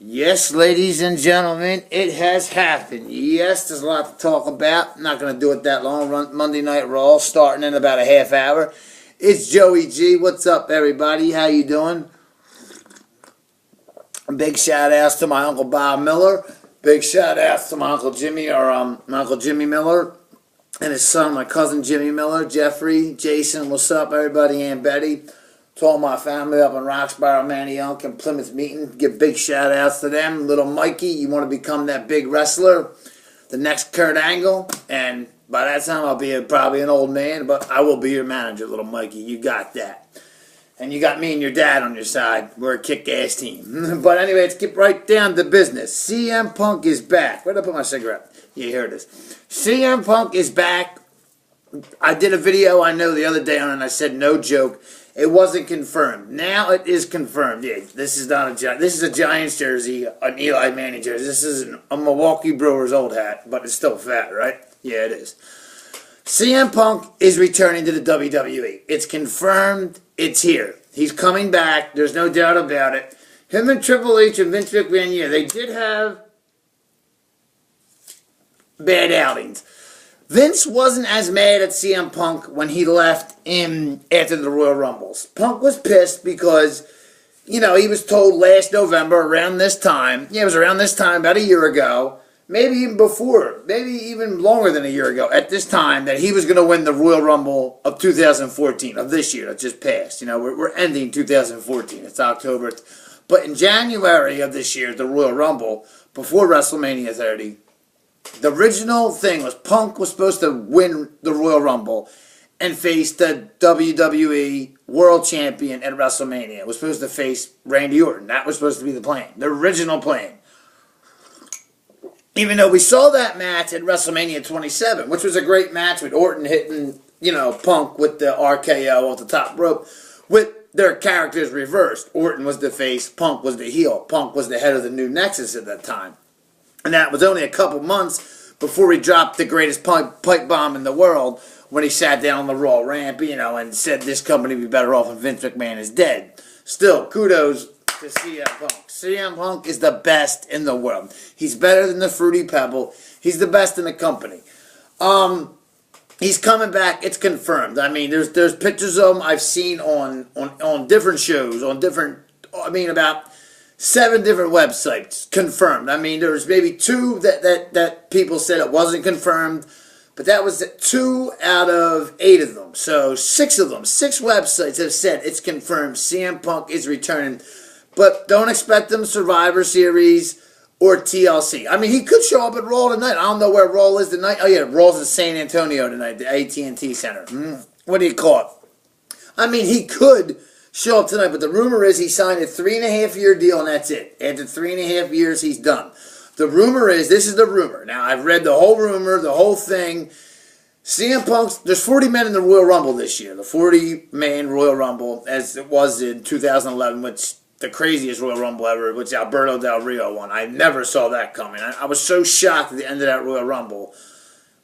Yes, ladies and gentlemen, it has happened. Yes, there's a lot to talk about. I'm not going to do it that long. Monday Night Raw starting in about a half hour. It's Joey G. What's up, everybody? How you doing? Big shout outs to my Uncle Bob Miller. Big shout outs to my Uncle Jimmy, my Uncle Jimmy Miller, and his son, my cousin Jimmy Miller, Jeffrey, Jason. What's up, everybody? Aunt Betty. To all my family up in Roxborough, Manayunk, and Plymouth Meeting. Give big shout outs to them. Little Mikey, you want to become that big wrestler, the next Kurt Angle, and by that time I'll be probably an old man, but I will be your manager, little Mikey. You got that. And you got me and your dad on your side. We're a kick-ass team. But anyway, let's get right down to business. CM Punk is back. Where'd I put my cigarette? Yeah, here it is. CM Punk is back. I did a video, I know, the other day on it, and I said no joke. It wasn't confirmed. Now it is confirmed. Yeah, this is not a Giant. This is a Giants jersey, an Eli Manning jersey. This is a Milwaukee Brewers old hat, but it's still fat, right? Yeah, it is. CM Punk is returning to the WWE. It's confirmed. It's here. He's coming back. There's no doubt about it. Him and Triple H and Vince McMahon, yeah, they did have bad outings. Vince wasn't as mad at CM Punk when he left him after the Royal Rumbles. Punk was pissed because, you know, he was told last November around this time, yeah, it was around this time, about a year ago, maybe even before, maybe even longer than a year ago, at this time, that he was going to win the Royal Rumble of 2014, of this year that just passed. You know, we're ending 2014. It's October. But in January of this year, the Royal Rumble, before WrestleMania 30, the original thing was Punk was supposed to win the Royal Rumble and face the WWE World Champion at WrestleMania. It was supposed to face Randy Orton. That was supposed to be the plan, the original plan. Even though we saw that match at WrestleMania 27, which was a great match with Orton hitting, you know, Punk with the RKO off the top rope, with their characters reversed. Orton was the face, Punk was the heel. Punk was the head of the New Nexus at that time. And that was only a couple months before he dropped the greatest pipe bomb in the world when he sat down on the Raw ramp, you know, and said this company would be better off when Vince McMahon is dead. Still, kudos to CM Punk. CM Punk is the best in the world. He's better than the Fruity Pebble. He's the best in the company. He's coming back. It's confirmed. I mean, there's pictures of him I've seen on different shows, about 7 different websites confirmed. I mean, there was maybe 2 that people said it wasn't confirmed, but that was 2 out of 8 of them. So 6 of them, 6 websites have said it's confirmed CM Punk is returning. But don't expect them Survivor Series or TLC. I mean, he could show up at Raw tonight. I don't know where Raw is tonight. Oh, yeah, Raw's in San Antonio tonight, the AT&T Center. What do you call it? I mean, he could show up tonight, but the rumor is he signed a 3.5-year deal, and that's it. After 3.5 years, he's done. The rumor is, this is the rumor. Now, I've read the whole rumor, the whole thing. CM Punk's, there's 40 men in the Royal Rumble this year. The 40-man Royal Rumble, as it was in 2011, which the craziest Royal Rumble ever, which Alberto Del Rio won. I never saw that coming. I was so shocked at the end of that Royal Rumble.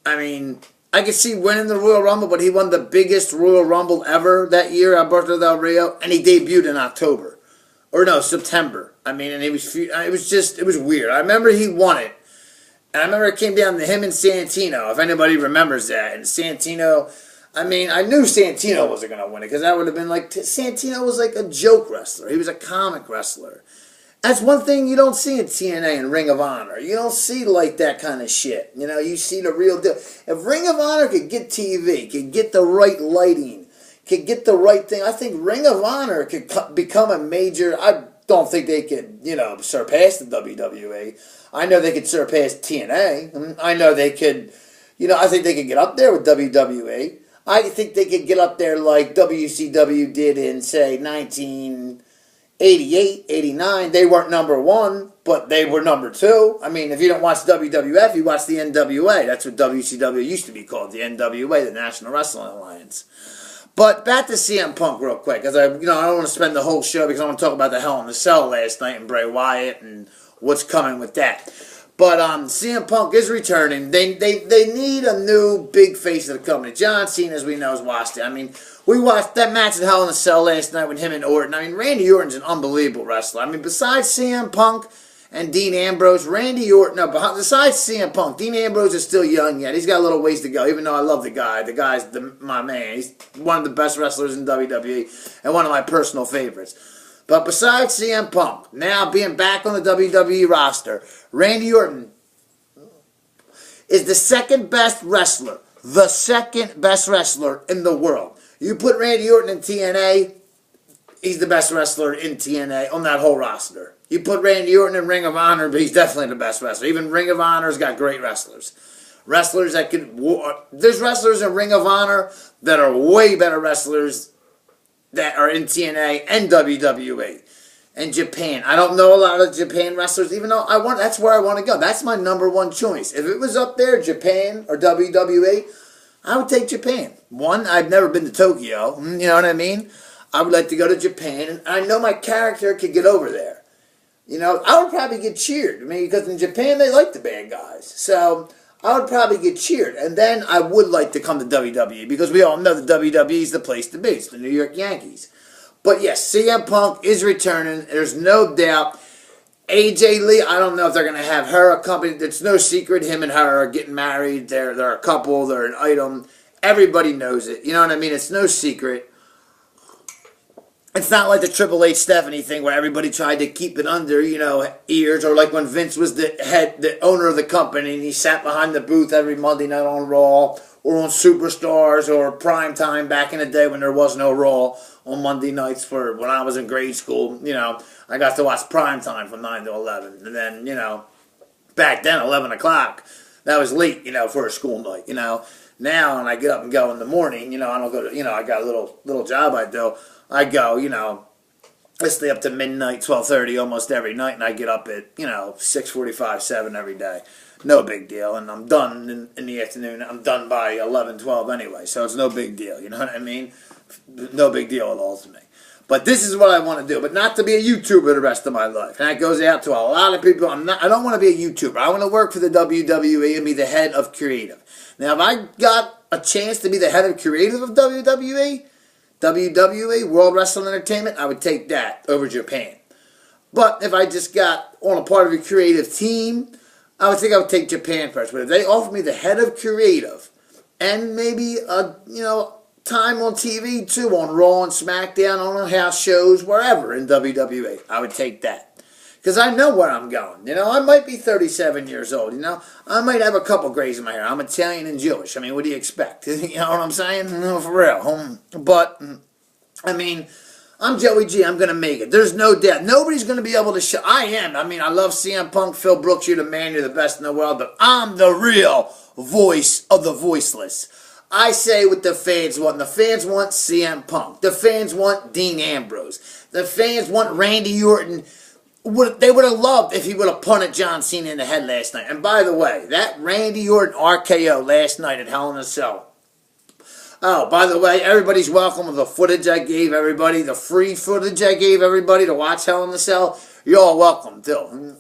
I mean, I could see winning the Royal Rumble, but he won the biggest Royal Rumble ever that year, Alberto Del Rio, and he debuted in October. Or no, September. I mean, and it was weird. I remember he won it. And I remember it came down to him and Santino, if anybody remembers that. And Santino, I mean, I knew Santino wasn't going to win it, because that would have been like, Santino was like a joke wrestler. He was a comic wrestler. That's one thing you don't see in TNA and Ring of Honor. You don't see like that kind of shit. You know, you see the real deal. If Ring of Honor could get TV, could get the right lighting, could get the right thing, I think Ring of Honor could become a major. I don't think they could, you know, surpass the WWE. I know they could surpass TNA. I know they could, you know, I think they could get up there with WWE. I think they could get up there like WCW did in, say, 1988, 89, they weren't number 1, but they were number 2. I mean, if you don't watch WWF, you watch the NWA. That's what WCW used to be called, the NWA, the National Wrestling Alliance. But back to CM Punk real quick, because I don't want to spend the whole show, because I want to talk about the Hell in the Cell last night and Bray Wyatt and what's coming with that. But CM Punk is returning. They need a new big face of the company. John Cena, as we know, has watched it. I mean, we watched that match at Hell in a Cell last night with him and Orton. I mean, Randy Orton's an unbelievable wrestler. I mean, besides CM Punk and Dean Ambrose, Randy Orton. No, besides CM Punk, Dean Ambrose is still young yet. He's got a little ways to go, even though I love the guy. The guy's my man. He's one of the best wrestlers in WWE and one of my personal favorites. But besides CM Punk, now being back on the WWE roster, Randy Orton is the second best wrestler. The second best wrestler in the world. You put Randy Orton in TNA, he's the best wrestler in TNA on that whole roster. You put Randy Orton in Ring of Honor, but he's definitely the best wrestler. Even Ring of Honor's got great wrestlers. Wrestlers that there's wrestlers in Ring of Honor that are way better wrestlers that are in TNA and WWE. And Japan. I don't know a lot of Japan wrestlers, even though that's where I want to go. That's my number one choice. If it was up there, Japan or WWE, I would take Japan. One, I've never been to Tokyo. You know what I mean? I would like to go to Japan, and I know my character could get over there. You know, I would probably get cheered. I mean, because in Japan, they like the bad guys. So I would probably get cheered. And then I would like to come to WWE, because we all know the WWE is the place to be. It's the New York Yankees. But yes, CM Punk is returning. There's no doubt. AJ Lee, I don't know if they're going to have her accompanied. It's no secret him and her are getting married. They're a couple. They're an item. Everybody knows it. You know what I mean? It's no secret. It's not like the Triple H Stephanie thing where everybody tried to keep it under, ears, or like when Vince was the owner of the company and he sat behind the booth every Monday night on Raw or on Superstars or Primetime back in the day when there was no Raw on Monday nights for when I was in grade school. I got to watch Primetime from 9 to 11. And then, back then, 11 o'clock, that was late, for a school night, Now, when I get up and go in the morning, I don't go to, I got a little job I do. I go, I stay up to midnight, 12:30 almost every night, and I get up at, 6:45, 7 every day. No big deal, and I'm done in the afternoon. I'm done by 11, 12 anyway, so it's no big deal, you know what I mean? No big deal at all to me. But this is what I want to do, but not to be a YouTuber the rest of my life. And that goes out to a lot of people. I don't want to be a YouTuber. I want to work for the WWE and be the head of creative. Now, if I got a chance to be the head of creative of WWE, World Wrestling Entertainment, I would take that over Japan. But if I just got on a part of a creative team, I would take Japan first. But if they offer me the head of creative and maybe time on TV too, on Raw and SmackDown, on house shows, wherever in WWE, I would take that. Because I know where I'm going. I might be 37 years old. I might have a couple grays in my hair. I'm Italian and Jewish. I mean, what do you expect? You know what I'm saying? No, for real. But, I mean, I'm Joey G. I'm going to make it. There's no doubt. Nobody's going to be able to show. I am. I mean, I love CM Punk, Phil Brooks. You're the man. You're the best in the world. But I'm the real voice of the voiceless. I say what the fans want. The fans want CM Punk. The fans want Dean Ambrose. The fans want Randy Orton. They would have loved if he would have punted John Cena in the head last night. And by the way, that Randy Orton RKO last night at Hell in a Cell. Oh, by the way, everybody's welcome to the footage I gave everybody, the free footage I gave everybody to watch Hell in a Cell. You're all welcome, too.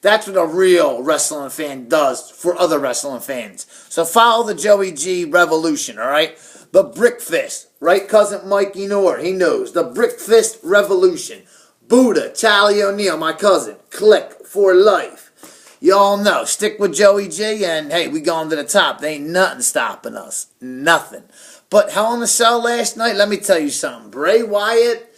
That's what a real wrestling fan does for other wrestling fans. So follow the Joey G revolution, all right? The Brick Fist, right, Cousin Mikey Noor? He knows. The Brick Fist revolution. Buddha, Charlie O'Neill, my cousin. Click for life. Y'all know. Stick with Joey G, and hey, we going to the top. There ain't nothing stopping us. Nothing. But Hell in a Cell last night, let me tell you something. Bray Wyatt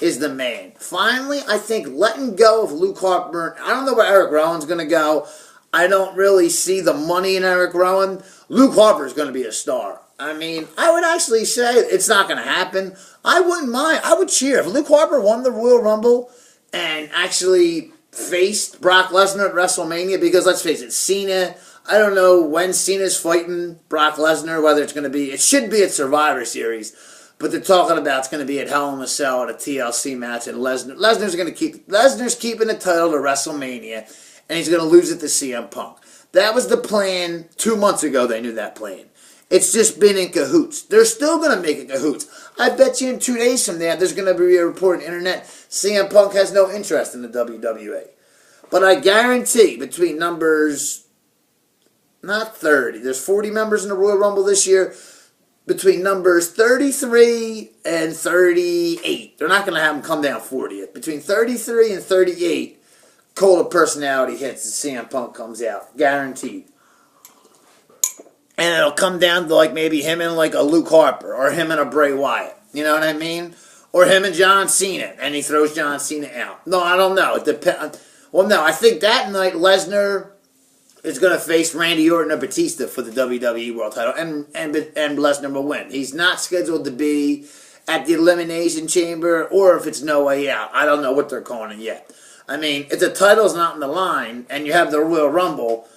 is the man. Finally, I think letting go of Luke Harper. I don't know where Eric Rowan's going to go. I don't really see the money in Eric Rowan. Luke Harper's going to be a star. I mean, I would actually say it's not going to happen. I wouldn't mind. I would cheer. If Luke Harper won the Royal Rumble and actually faced Brock Lesnar at WrestleMania, because let's face it, Cena, I don't know when Cena's fighting Brock Lesnar, whether it's going to be, it should be at Survivor Series, but they're talking about it's going to be at Hell in a Cell at a TLC match, and Lesnar's keeping the title to WrestleMania, and he's going to lose it to CM Punk. That was the plan 2 months ago. They knew that plan. It's just been in cahoots. They're still going to make it cahoots. I bet you in 2 days from now, there's going to be a report on the internet, CM Punk has no interest in the WWE. But I guarantee between numbers, not 30, there's 40 members in the Royal Rumble this year, between numbers 33 and 38. They're not going to have them come down 40th. Between 33 and 38, Cult of Personality hits and CM Punk comes out. Guaranteed. And it'll come down to like maybe him and like a Luke Harper or him and a Bray Wyatt. You know what I mean? Or him and John Cena, and he throws John Cena out. No, I don't know. It depends. Well, no, I think that night Lesnar is going to face Randy Orton or Batista for the WWE World Title, and Lesnar will win. He's not scheduled to be at the Elimination Chamber, or if it's No Way Out. I don't know what they're calling it yet. I mean, if the title's not in the line, and you have the Royal Rumble,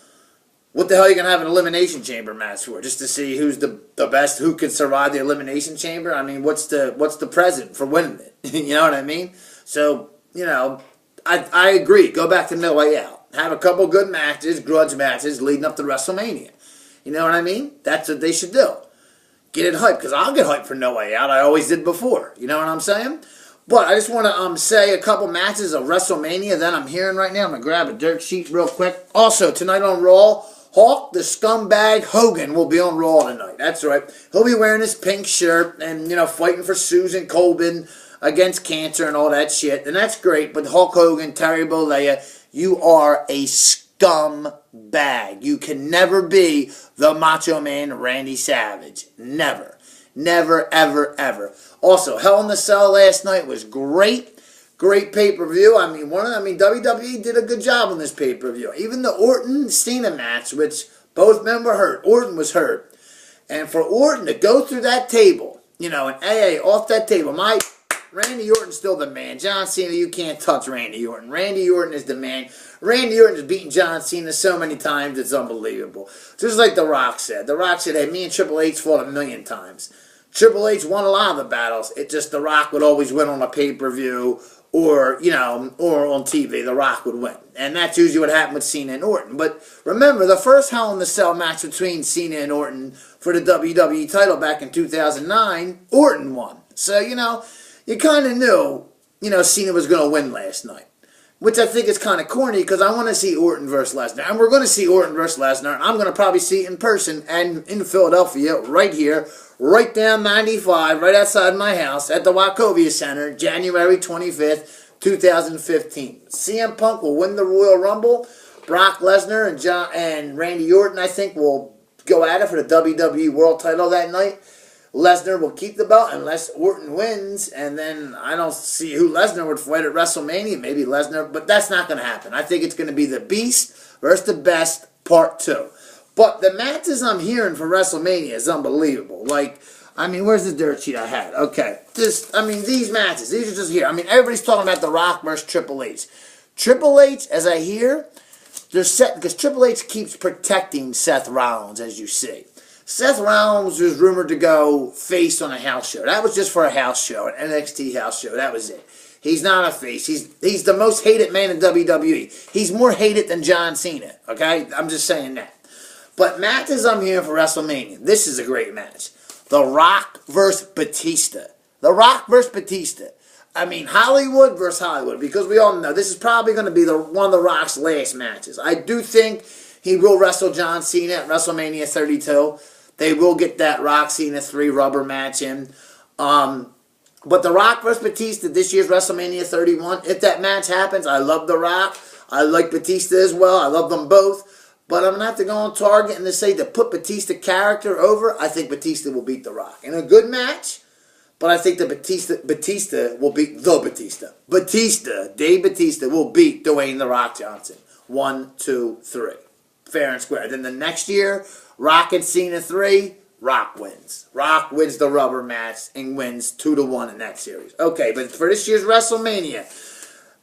what the hell are you going to have an Elimination Chamber match for? Just to see who's the best, who can survive the Elimination Chamber? I mean, what's the present for winning it? You know what I mean? So, you know, I agree. Go back to No Way Out. Have a couple good matches, grudge matches, leading up to WrestleMania. You know what I mean? That's what they should do. Get it hyped, because I'll get hyped for No Way Out. I always did before. You know what I'm saying? But I just want to say a couple matches of WrestleMania that I'm hearing right now. I'm going to grab a dirt sheet real quick. Also, tonight on Raw, Hulk, the scumbag Hogan, will be on Raw tonight. That's right. He'll be wearing his pink shirt and, you know, fighting for Susan Colbin against cancer and all that shit. And that's great. But Hulk Hogan, Terry Bollea, you are a scumbag. You can never be the Macho Man Randy Savage. Never. Never, ever, ever. Also, Hell in the Cell last night was great. Great pay-per-view. I mean, WWE did a good job on this pay-per-view. Even the Orton-Cena match, which both men were hurt. Orton was hurt. And for Orton to go through that table, you know, and off that table, Randy Orton's still the man. John Cena, you can't touch Randy Orton. Randy Orton is the man. Randy Orton has beaten John Cena so many times, it's unbelievable. Just like The Rock said. The Rock said, hey, me and Triple H fought 1,000,000 times. Triple H won a lot of the battles. It just, The Rock would always win on a pay-per-view or, you know, or on TV. The Rock would win. And that's usually what happened with Cena and Orton. But remember, the first Hell in the Cell match between Cena and Orton for the WWE title back in 2009, Orton won. So, you know, you kind of knew, you know, Cena was going to win last night. Which I think is kind of corny because I want to see Orton versus Lesnar. And we're going to see Orton versus Lesnar. I'm going to probably see it in person and in Philadelphia, right here, right down 95, right outside my house at the Wachovia Center, January 25th, 2015. CM Punk will win the Royal Rumble. Brock Lesnar and Randy Orton, I think, will go at it for the WWE World Title that night. Lesnar will keep the belt unless Orton wins, and then I don't see who Lesnar would fight at WrestleMania. Maybe Lesnar, but that's not going to happen. I think it's going to be the Beast versus the Best Part 2. But the matches I'm hearing for WrestleMania is unbelievable. Like, I mean, where's the dirt sheet I had? Okay, these matches, these are just here. I mean, everybody's talking about The Rock versus Triple H. Triple H, as I hear, they're set because Triple H keeps protecting Seth Rollins, as you see. Seth Rollins was rumored to go face on a house show. That was just for a house show, an NXT house show. That was it. He's not a face. He's the most hated man in WWE. He's more hated than John Cena, okay? I'm just saying that. But matches I'm hearing for WrestleMania. This is a great match. The Rock versus Batista. The Rock versus Batista. I mean, Hollywood versus Hollywood. Because we all know this is probably going to be one of The Rock's last matches. I do think he will wrestle John Cena at WrestleMania 32. They will get that Rock Cena 3 rubber match in. But The Rock versus Batista, this year's WrestleMania 31, if that match happens, I love The Rock. I like Batista as well. I love them both. But I'm going to have to go on Target and to say to put Batista character over, I think Batista will beat The Rock. In a good match, but I think Batista will beat the Batista. Dave Batista will beat Dwayne The Rock Johnson. 1, 2, 3. Fair and square. Then the next year, Rock and Cena 3, Rock wins. Rock wins the rubber match and wins 2-1 in that series. Okay, but for this year's WrestleMania,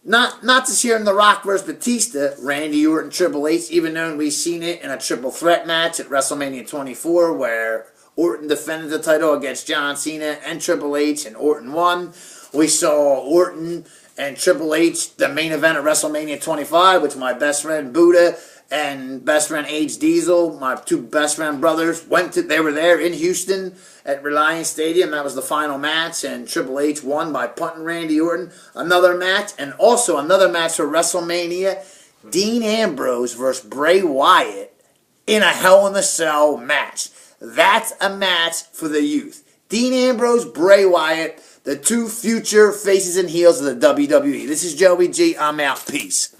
not this year in The Rock versus Batista, Randy Orton, Triple H, even though we've seen it in a triple threat match at WrestleMania 24 where Orton defended the title against John Cena and Triple H and Orton won. We saw Orton and Triple H, the main event at WrestleMania 25, which my best friend Buddha and best friend H. Diesel, my two best friend brothers, they were there in Houston at Reliance Stadium. That was the final match, and Triple H won by punting Randy Orton. Another match, and also another match for WrestleMania, Dean Ambrose versus Bray Wyatt in a Hell in a Cell match. That's a match for the youth. Dean Ambrose, Bray Wyatt, the two future faces and heels of the WWE. This is Joey G. I'm out. Peace.